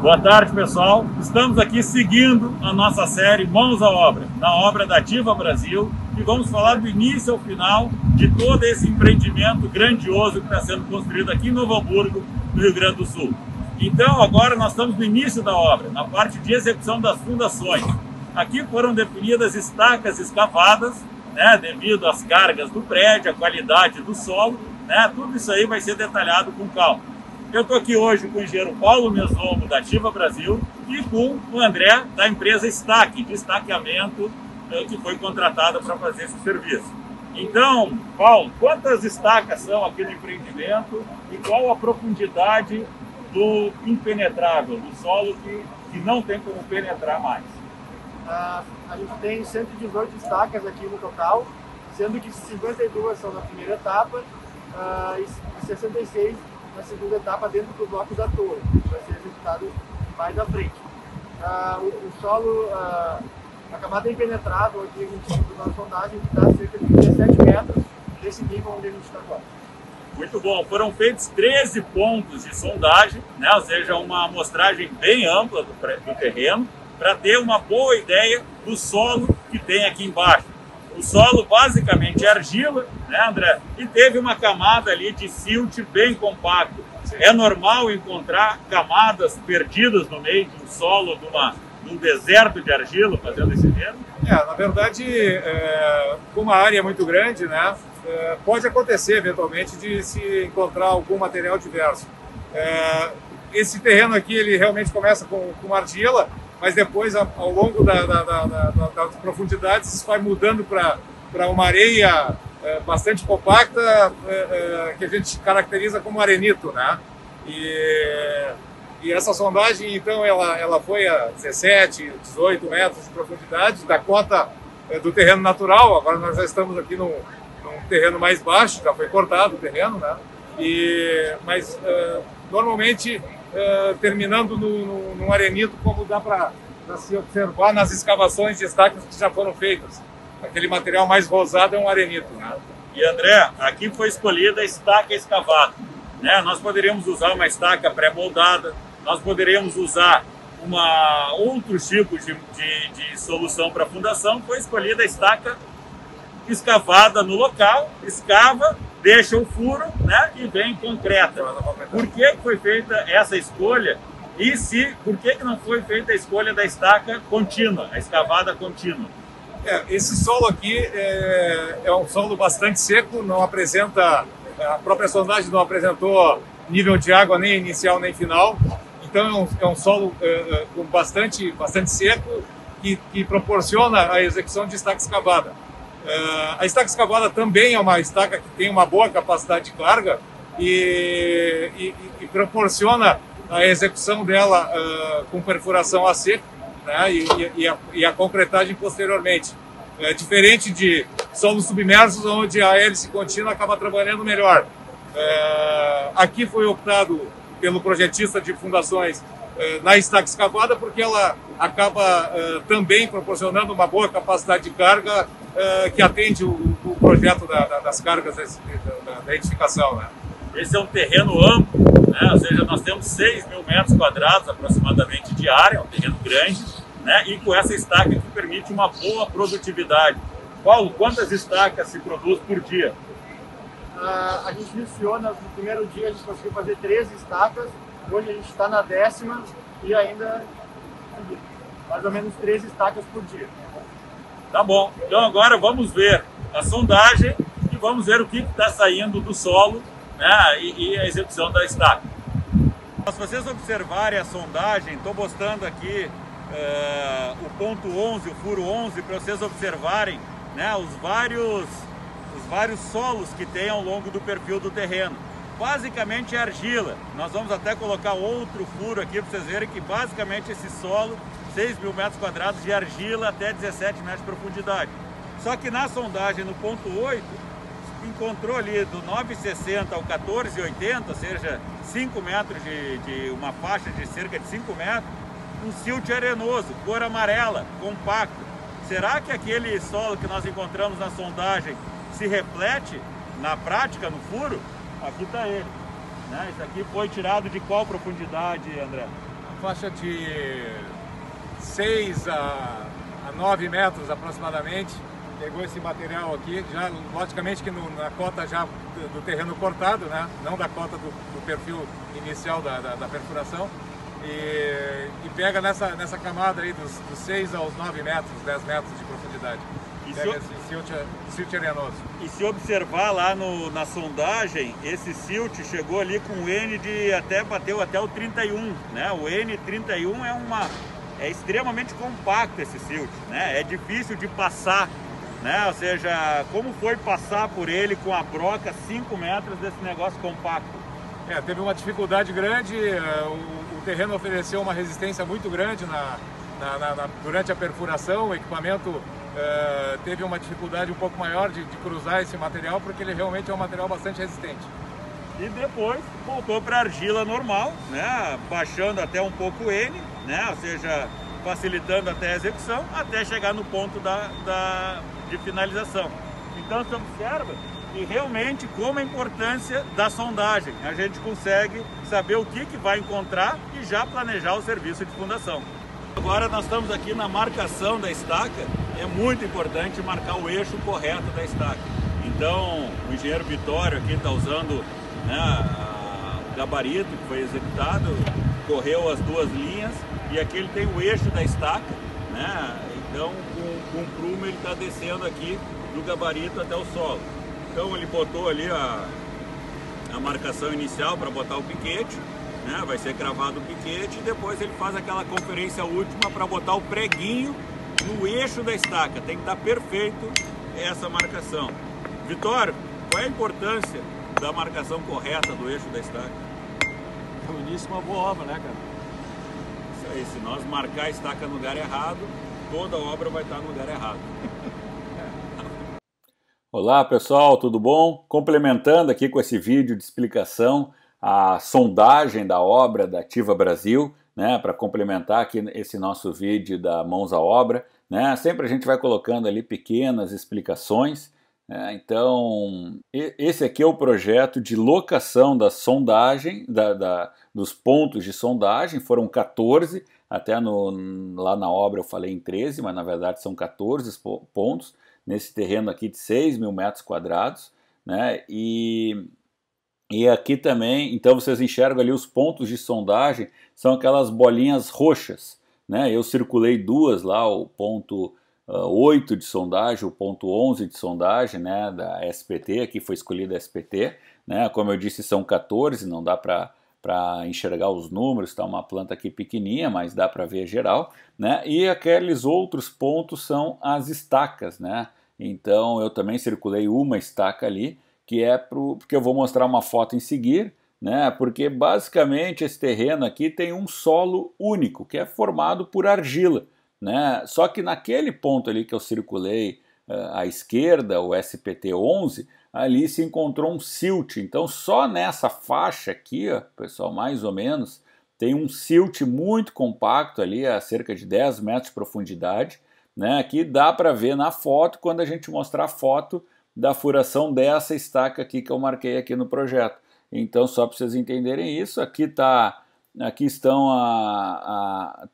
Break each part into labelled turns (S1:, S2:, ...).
S1: Boa tarde, pessoal. Estamos aqui seguindo a nossa série Mãos à Obra, na obra da Ativa Brasil, e vamos falar do início ao final de todo esse empreendimento grandioso que está sendo construído aqui em Novo Hamburgo, no Rio Grande do Sul. Então, agora nós estamos no início da obra, na parte de execução das fundações. Aqui foram definidas estacas escavadas, devido às cargas do prédio, a qualidade do solo, tudo isso aí vai ser detalhado com calma. Eu estou aqui hoje com o engenheiro Paulo Mesomo, da Ativa Brasil, e com o André, da empresa Stack, de estaqueamento, que foi contratada para fazer esse serviço. Então, Paulo, quantas estacas são aqui no empreendimento e qual a profundidade do impenetrável, do solo que não tem como penetrar mais?
S2: A gente tem 118 estacas aqui no total, sendo que 52 são na primeira etapa e 66 na segunda etapa dentro do bloco da torre, que vai ser executado mais à frente. O solo, a camada impenetrável aqui, a gente tem na sondagem, que está a cerca de 17 metros desse nível onde a gente está agora.
S1: Muito bom, foram feitos 13 pontos de sondagem, ou seja, uma amostragem bem ampla do terreno, para ter uma boa ideia do solo que tem aqui embaixo. O solo basicamente é argila, André? E teve uma camada ali de silt bem compacto. É normal encontrar camadas perdidas no meio de um solo, de um deserto de argila, fazendo esse terreno?
S3: Na verdade, como a área é muito grande, pode acontecer eventualmente de se encontrar algum material diverso. Esse terreno aqui, ele realmente começa com argila, mas depois, ao longo das profundidades, vai mudando para uma areia bastante compacta, que a gente caracteriza como arenito, E essa sondagem, então, ela foi a 17, 18 metros de profundidade, da cota do terreno natural. Agora nós já estamos aqui num terreno mais baixo, já foi cortado o terreno, Mas, normalmente, terminando num arenito, como dá para se observar nas escavações de estacas que já foram feitas. Aquele material mais rosado é um arenito.
S1: E André, aqui foi escolhida a estaca escavada. Nós poderíamos usar uma estaca pré-moldada, nós poderíamos usar outros tipos de solução para fundação. Foi escolhida a estaca escavada no local, escava, deixa o furo, e vem concreta. Por que foi feita essa escolha? E por que não foi feita a escolha da estaca contínua, a escavada contínua?
S3: Esse solo aqui é um solo bastante seco, não apresenta, a própria sondagem não apresentou nível de água nem inicial nem final. Então é um solo com bastante seco que proporciona a execução de estaca escavada. A estaca escavada também é uma estaca que tem uma boa capacidade de carga e proporciona a execução dela com perfuração a seco, e a concretagem posteriormente. Diferente de solos submersos, onde a hélice contínua acaba trabalhando melhor. Aqui foi optado pelo projetista de fundações na estaca escavada, porque ela acaba também proporcionando uma boa capacidade de carga que atende o projeto das cargas da edificação.
S1: Esse é um terreno amplo, ou seja, nós temos 6.000 metros quadrados aproximadamente de área, é um terreno grande, e com essa estaca que permite uma boa produtividade. Paulo, quantas estacas se produz por dia?
S2: A gente iniciou no primeiro dia, a gente conseguiu fazer 13 estacas, hoje a gente está na 10ª e ainda mais ou menos 13 estacas por dia.
S1: Tá bom, então agora vamos ver a sondagem e vamos ver o que está saindo do solo, e a execução da estaca. Se vocês observarem a sondagem, estou mostrando aqui o ponto 11, o furo 11, para vocês observarem os vários solos que tem ao longo do perfil do terreno. Basicamente é argila. Nós vamos até colocar outro furo aqui para vocês verem que basicamente esse solo, 6.000 metros quadrados de argila até 17 metros de profundidade. Só que na sondagem no ponto 8, encontrou ali do 9,60 ao 14,80, ou seja, 5 metros de uma faixa de cerca de 5 metros, um silt arenoso, cor amarela, compacto. Será que aquele solo que nós encontramos na sondagem se reflete na prática, no furo? Aqui está ele. Isso aqui foi tirado de qual profundidade, André?
S3: faixa de 6 a 9 metros aproximadamente. Pegou esse material aqui, já logicamente que na cota já do terreno cortado, né? Não da cota do perfil inicial da perfuração. E pega nessa camada aí dos 6 aos 9 metros, 10 metros de profundidade. Pega esse silt arenoso.
S1: E se observar lá na sondagem, esse silt chegou ali com o N bateu até o 31, né? O N31 é extremamente compacto esse silt, né? É difícil de passar, né? Ou seja, como foi passar por ele com a broca 5 metros desse negócio compacto?
S3: Teve uma dificuldade grande, o terreno ofereceu uma resistência muito grande durante a perfuração, o equipamento teve uma dificuldade um pouco maior de cruzar esse material, porque ele realmente é um material bastante resistente.
S1: E depois voltou para argila normal, né? Baixando até um pouco o N, né? Ou seja, facilitando até a execução, até chegar no ponto de finalização. Então você observa que realmente como a importância da sondagem, a gente consegue saber o que vai encontrar e já planejar o serviço de fundação. Agora nós estamos aqui na marcação da estaca, é muito importante marcar o eixo correto da estaca. Então o engenheiro Vitório aqui está usando, né, o gabarito que foi executado, correu as duas linhas e aqui ele tem o eixo da estaca, né? Então com o prumo ele está descendo aqui do gabarito até o solo. Então ele botou ali a marcação inicial para botar o piquete, né? Vai ser cravado o piquete e depois ele faz aquela conferência última para botar o preguinho no eixo da estaca. Tem que estar perfeito essa marcação. Vitório, qual é a importância da marcação correta do eixo da estaca?
S2: No início, uma boa obra, né, cara?
S1: Isso aí, se nós marcar a estaca no lugar errado, toda a obra vai estar no lugar errado. Olá pessoal, tudo bom? Complementando aqui com esse vídeo de explicação a sondagem da obra da Ativa Brasil, né, para complementar aqui esse nosso vídeo da Mãos à Obra, né, sempre a gente vai colocando ali pequenas explicações, né, então esse aqui é o projeto de locação da sondagem, dos pontos de sondagem, foram 14, até lá na obra eu falei em 13, mas na verdade são 14 pontos, nesse terreno aqui de 6.000 metros quadrados, né, e aqui também, então vocês enxergam ali os pontos de sondagem, são aquelas bolinhas roxas, né? Eu circulei duas lá, o ponto 8 de sondagem, o ponto 11 de sondagem, né, da SPT, aqui foi escolhida a SPT, né? Como eu disse, são 14, não dá para enxergar os números, está uma planta aqui pequenininha, mas dá para ver geral, né? E aqueles outros pontos são as estacas, né? Então eu também circulei uma estaca ali, que é porque eu vou mostrar uma foto em seguir, né? Porque basicamente esse terreno aqui tem um solo único, que é formado por argila, né? Só que naquele ponto ali que eu circulei à esquerda, o SPT 11, ali se encontrou um silt. Então só nessa faixa aqui, ó, pessoal, mais ou menos, tem um silt muito compacto ali, a cerca de 10 metros de profundidade, né? Que dá para ver na foto quando a gente mostrar a foto da furação dessa estaca aqui que eu marquei aqui no projeto. Então, só para vocês entenderem isso, aqui estão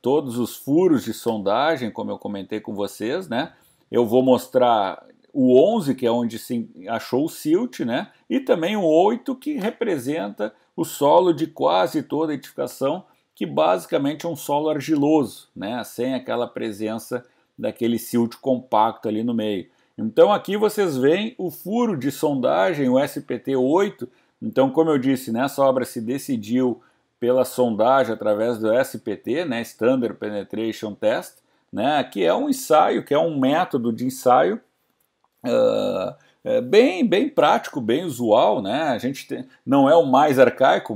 S1: todos os furos de sondagem, como eu comentei com vocês, né? Eu vou mostrar o 11, que é onde se achou o silt, né? E também o 8, que representa o solo de quase toda a edificação, que basicamente é um solo argiloso, né? Sem aquela presença daquele silt compacto ali no meio. Então aqui vocês veem o furo de sondagem, o SPT 8. Então, como eu disse, nessa obra se decidiu pela sondagem através do SPT, né, Standard Penetration Test, né, que é um ensaio, que é um método de ensaio bem prático, bem usual, né? A gente não é o mais arcaico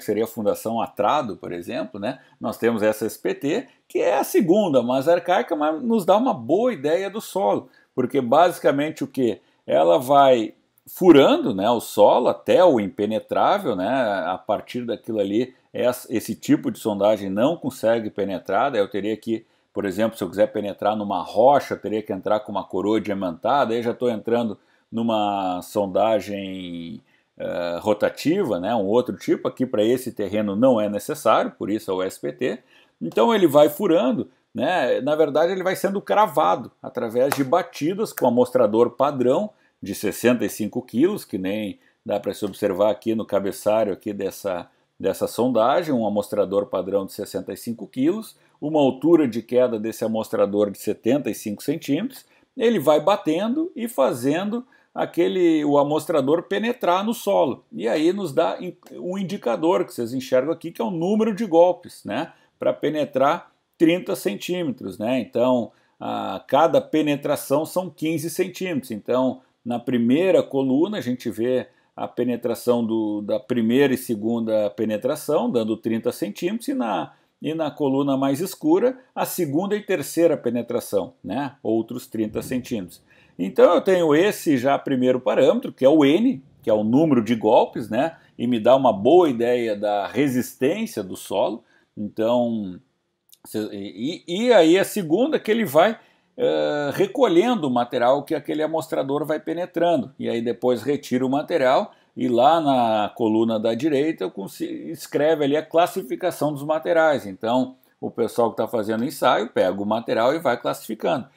S1: seria a Fundação Atrado, por exemplo, né? Nós temos essa SPT, que é a segunda mais arcaica, mas nos dá uma boa ideia do solo, porque basicamente o que? Ela vai furando, né, o solo até o impenetrável, né? A partir daquilo ali, esse tipo de sondagem não consegue penetrar, daí eu teria que, por exemplo, se eu quiser penetrar numa rocha, eu teria que entrar com uma coroa diamantada, aí já estou entrando numa sondagem rotativa, né, um outro tipo. Aqui para esse terreno não é necessário, por isso é o SPT. Então ele vai furando, né, na verdade ele vai sendo cravado através de batidas com amostrador padrão de 65 quilos, que nem dá para se observar aqui no cabeçalho aqui dessa sondagem, um amostrador padrão de 65 quilos, uma altura de queda desse amostrador de 75 centímetros, ele vai batendo e fazendo o amostrador penetrar no solo. E aí nos dá um indicador que vocês enxergam aqui, que é o número de golpes, né, para penetrar 30 centímetros. Né? Então, cada penetração são 15 centímetros. Então, na primeira coluna, a gente vê a penetração da primeira e segunda penetração, dando 30 centímetros, e na coluna mais escura, a segunda e terceira penetração, né? Outros 30 centímetros. Então eu tenho esse já primeiro parâmetro, que é o N, que é o número de golpes, né? E me dá uma boa ideia da resistência do solo. Então, e aí a segunda que ele vai recolhendo o material que aquele amostrador vai penetrando. E aí depois retira o material e lá na coluna da direita escreve ali a classificação dos materiais. Então o pessoal que está fazendo ensaio pega o material e vai classificando.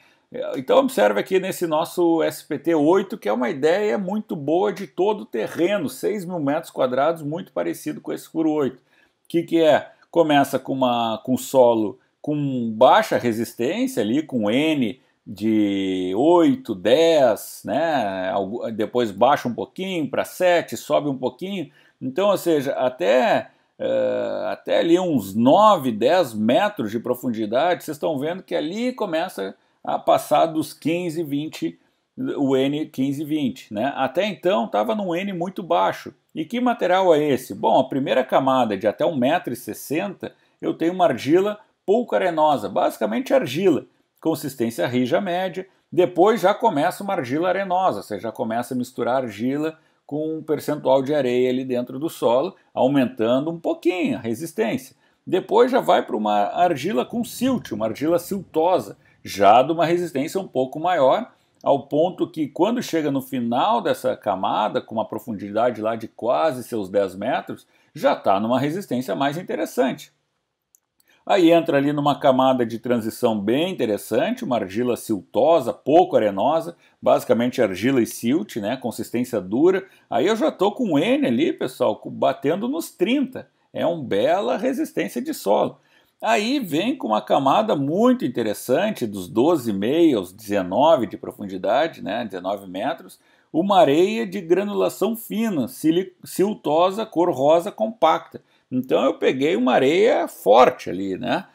S1: Então observe aqui nesse nosso SPT-8, que é uma ideia muito boa de todo o terreno, 6.000 metros quadrados, muito parecido com esse furo 8. O que é? Começa com solo com baixa resistência ali, com N de 8, 10, né? Depois baixa um pouquinho para 7, sobe um pouquinho. Então, ou seja, até ali uns 9, 10 metros de profundidade, vocês estão vendo que ali começa a passar dos 15, 20, o N 15, 20. Né? Até então estava num N muito baixo. E que material é esse? Bom, a primeira camada de até 1,60 m, eu tenho uma argila pouco arenosa, basicamente argila, consistência rija média. Depois já começa uma argila arenosa, você já começa a misturar argila com um percentual de areia ali dentro do solo, aumentando um pouquinho a resistência. Depois já vai para uma argila com silt, uma argila siltosa, já de uma resistência um pouco maior, ao ponto que quando chega no final dessa camada, com uma profundidade lá de quase seus 10 metros, já está numa resistência mais interessante. Aí entra ali numa camada de transição bem interessante, uma argila siltosa, pouco arenosa, basicamente argila e silt, né, consistência dura. Aí eu já estou com N ali, pessoal, batendo nos 30. É uma bela resistência de solo. Aí vem com uma camada muito interessante, dos 12,5 aos 19 de profundidade, né, 19 metros, uma areia de granulação fina, siltosa, cor rosa compacta. Então eu peguei uma areia forte ali, né?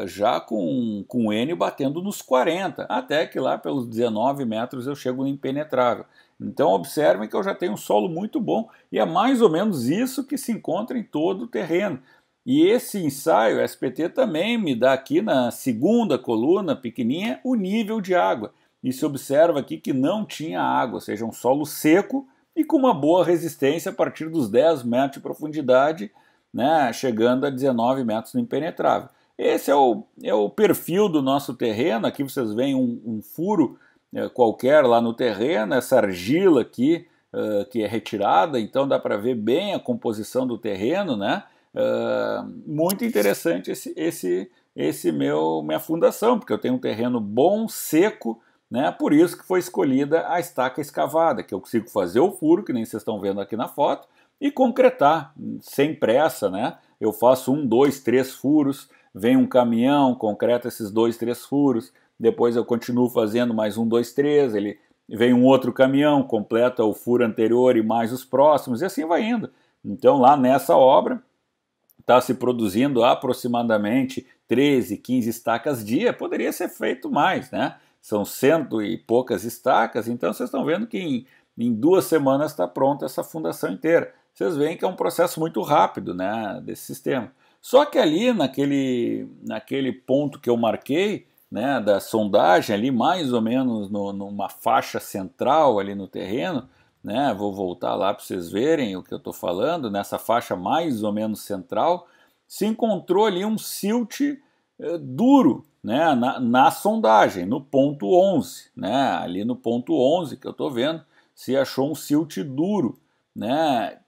S1: Já com N batendo nos 40, até que lá pelos 19 metros eu chego no impenetrável. Então observem que eu já tenho um solo muito bom, e é mais ou menos isso que se encontra em todo o terreno. E esse ensaio SPT também me dá aqui na segunda coluna pequenininha o nível de água. E se observa aqui que não tinha água, ou seja, um solo seco e com uma boa resistência a partir dos 10 metros de profundidade, né, chegando a 19 metros no impenetrável. Esse é o perfil do nosso terreno. Aqui vocês veem um furo qualquer lá no terreno, essa argila aqui que é retirada, então dá para ver bem a composição do terreno, né? Muito interessante minha fundação, porque eu tenho um terreno bom, seco, né? Por isso que foi escolhida a estaca escavada, que eu consigo fazer o furo, que nem vocês estão vendo aqui na foto, e concretar, sem pressa, né? Eu faço 1, 2, 3 furos, vem um caminhão, concreta esses 2, 3 furos, depois eu continuo fazendo mais 1, 2, 3, ele vem um outro caminhão, completa o furo anterior e mais os próximos, e assim vai indo. Então lá nessa obra está se produzindo aproximadamente 13, 15 estacas dia, poderia ser feito mais, né? São 100 e poucas estacas, então vocês estão vendo que em 2 semanas está pronta essa fundação inteira. Vocês veem que é um processo muito rápido, né, desse sistema. Só que ali naquele ponto que eu marquei, né, da sondagem ali, mais ou menos numa faixa central ali no terreno, né, vou voltar lá para vocês verem o que eu estou falando, nessa faixa mais ou menos central, se encontrou ali um silt duro, né, na sondagem, no ponto 11, né, ali no ponto 11 que eu estou vendo, se achou um silt duro. né?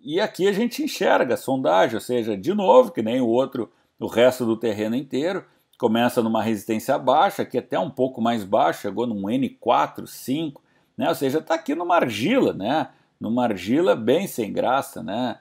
S1: E aqui a gente enxerga a sondagem, ou seja, de novo, que nem o outro, o resto do terreno inteiro, começa numa resistência baixa, aqui até um pouco mais baixo, chegou num N4, 5, né? Ou seja, está aqui numa argila, né? Numa argila bem sem graça, né?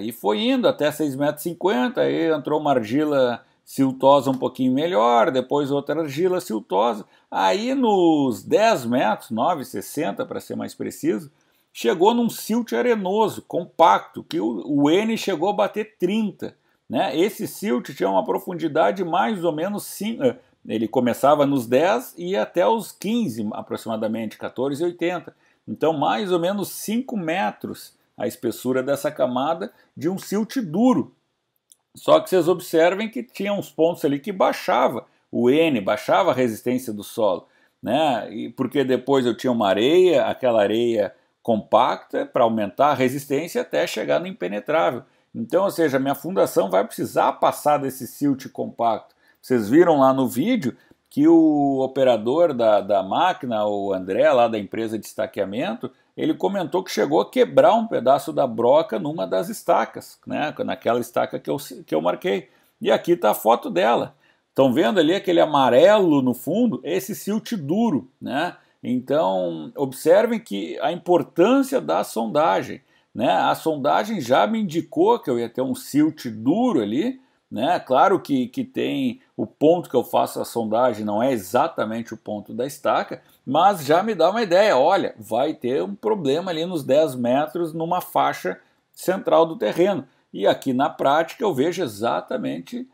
S1: E foi indo até 6,50 m, aí entrou uma argila siltosa um pouquinho melhor, depois outra argila siltosa, aí nos 10 metros, 9,60 para ser mais preciso, chegou num silt arenoso, compacto, que o N chegou a bater 30, né? Esse silt tinha uma profundidade mais ou menos 5, ele começava nos 10 e ia até os 15 aproximadamente, 14,80. Então mais ou menos 5 metros a espessura dessa camada de um silt duro. Só que vocês observem que tinha uns pontos ali que baixava o N, baixava a resistência do solo, né? E porque depois eu tinha uma areia, aquela areia compacta para aumentar a resistência até chegar no impenetrável. Então, ou seja, minha fundação vai precisar passar desse silt compacto. Vocês viram lá no vídeo que o operador da máquina, o André, lá da empresa de estaqueamento, ele comentou que chegou a quebrar um pedaço da broca numa das estacas, né? Naquela estaca que eu marquei. E aqui está a foto dela. Estão vendo ali aquele amarelo no fundo? Esse silt duro, né? Então, observem que a importância da sondagem, né? A sondagem já me indicou que eu ia ter um silt duro ali, né? Claro que tem o ponto que eu faço a sondagem, não é exatamente o ponto da estaca, mas já me dá uma ideia, olha, vai ter um problema ali nos 10 metros numa faixa central do terreno. E aqui na prática eu vejo exatamente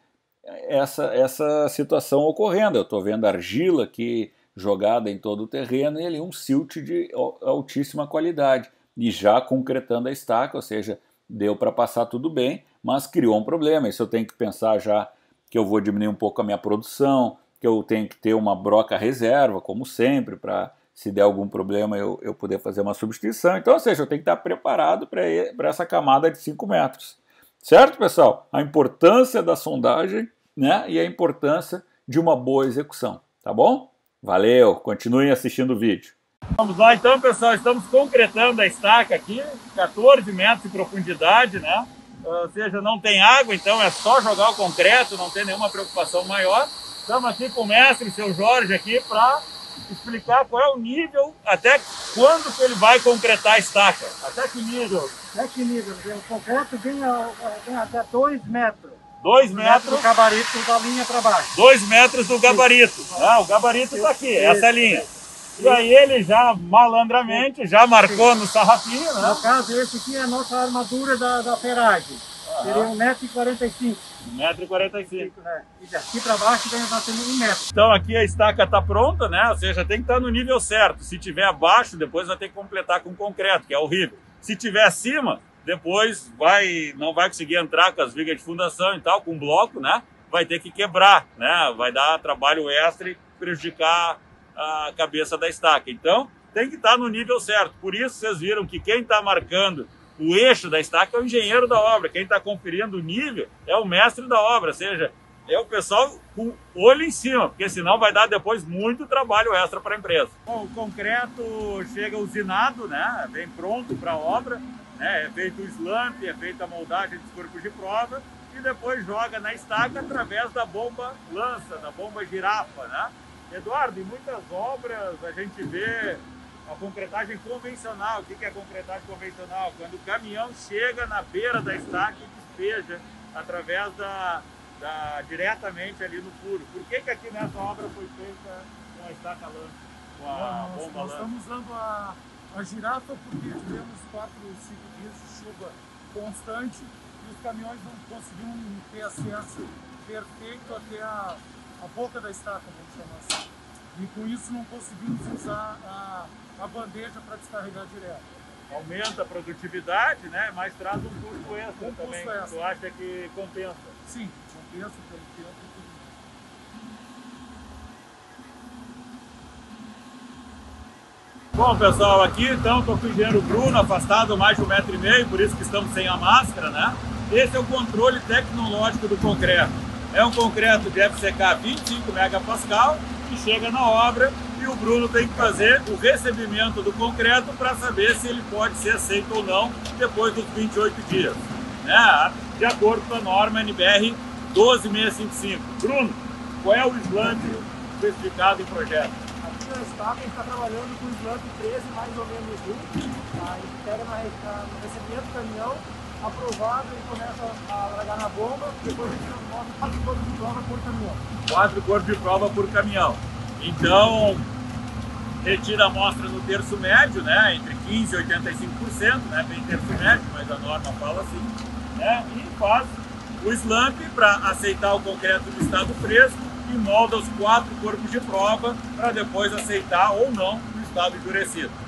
S1: essa situação ocorrendo. Eu estou vendo argila aqui jogada em todo o terreno e ali um silt de altíssima qualidade. E já concretando a estaca, ou seja, deu para passar tudo bem, mas criou um problema. Isso eu tenho que pensar já que eu vou diminuir um pouco a minha produção, que eu tenho que ter uma broca reserva, como sempre, para se der algum problema eu poder fazer uma substituição. Então, ou seja, eu tenho que estar preparado para essa camada de 5 metros. Certo, pessoal? A importância da sondagem, né, e a importância de uma boa execução. Tá bom? Valeu! Continuem assistindo o vídeo.
S4: Vamos lá então, pessoal, estamos concretando a estaca aqui, 14 metros de profundidade, né? Ou seja, não tem água, então é só jogar o concreto, não tem nenhuma preocupação maior. Estamos aqui com o mestre, o seu Jorge, aqui para explicar qual é o nível, até quando que ele vai concretar a estaca. Até que nível?
S2: Até que nível? O concreto vem até 2 metros.
S4: 2 metros
S2: do gabarito da linha para baixo.
S4: 2 metros do gabarito. Ah, o gabarito está aqui, essa linha. E aí ele já, malandramente, já marcou no sarrafinho, né?
S2: No caso, esse aqui é a nossa armadura da ferragem. Seria 1,45 m.
S4: 1,45 m.
S2: Né? E daqui para baixo vem batendo 1 metro.
S4: Então aqui a estaca está pronta, né? Ou seja, tem que estar no nível certo. Se tiver abaixo, depois vai ter que completar com concreto, que é horrível. Se tiver acima, depois não vai conseguir entrar com as vigas de fundação e tal, com bloco, né? Vai ter que quebrar, né? Vai dar trabalho extra e prejudicar a cabeça da estaca. Então tem que estar no nível certo. Por isso vocês viram que quem está marcando o eixo da estaca é o engenheiro da obra. Quem está conferindo o nível é o mestre da obra, ou seja, é o pessoal com o olho em cima, porque senão vai dar depois muito trabalho extra para a empresa. Bom, o concreto chega usinado, né? Vem pronto para a obra, né? É feito o slump, é feita a moldagem dos corpos de prova e depois joga na estaca através da bomba lança, da bomba girafa, né? Eduardo, em muitas obras a gente vê a concretagem convencional. O que é concretagem convencional? Quando o caminhão chega na beira da estaca e despeja através diretamente ali no furo. Por que aqui nessa obra foi feita com a estaca lança, com a bomba lança?
S5: Nós estamos usando a girafa porque tivemos 4 ou 5 dias de chuva constante e os caminhões não conseguiam ter acesso perfeito até a boca da estaca, vamos chamar assim. E com isso não conseguimos usar a bandeja para descarregar direto.
S4: Aumenta a produtividade, né? Mas traz um custo extra também.
S5: Custo extra.
S4: Tu acha que compensa?
S5: Sim, compensa pelo tempo e tudo.
S4: Bom, pessoal, aqui então estou com o engenheiro Bruno, afastado mais de 1,5 m, por isso que estamos sem a máscara, né? Esse é o controle tecnológico do concreto. É um concreto de FCK 25 MPa
S1: que chega na obra e o Bruno tem que fazer o recebimento do concreto para saber se ele pode ser aceito ou não depois dos 28 dias, né? De acordo com a norma NBR 12655. Bruno, qual é o slump especificado em projeto?
S2: Aqui na estaca a gente está trabalhando com o slump 13 mais ou menos 1. A gente pega no recebimento do caminhão, aprovado, e começa a largar na bomba, depois a gente mostra 4 corpos de prova por caminhão.
S1: 4 corpos de prova por caminhão. Então, retira a amostra no terço médio, né, entre 15% e 85%, né, bem terço médio, mas a norma fala assim, né, e faz o slump para aceitar o concreto no estado fresco e molda os 4 corpos de prova para depois aceitar ou não no estado endurecido.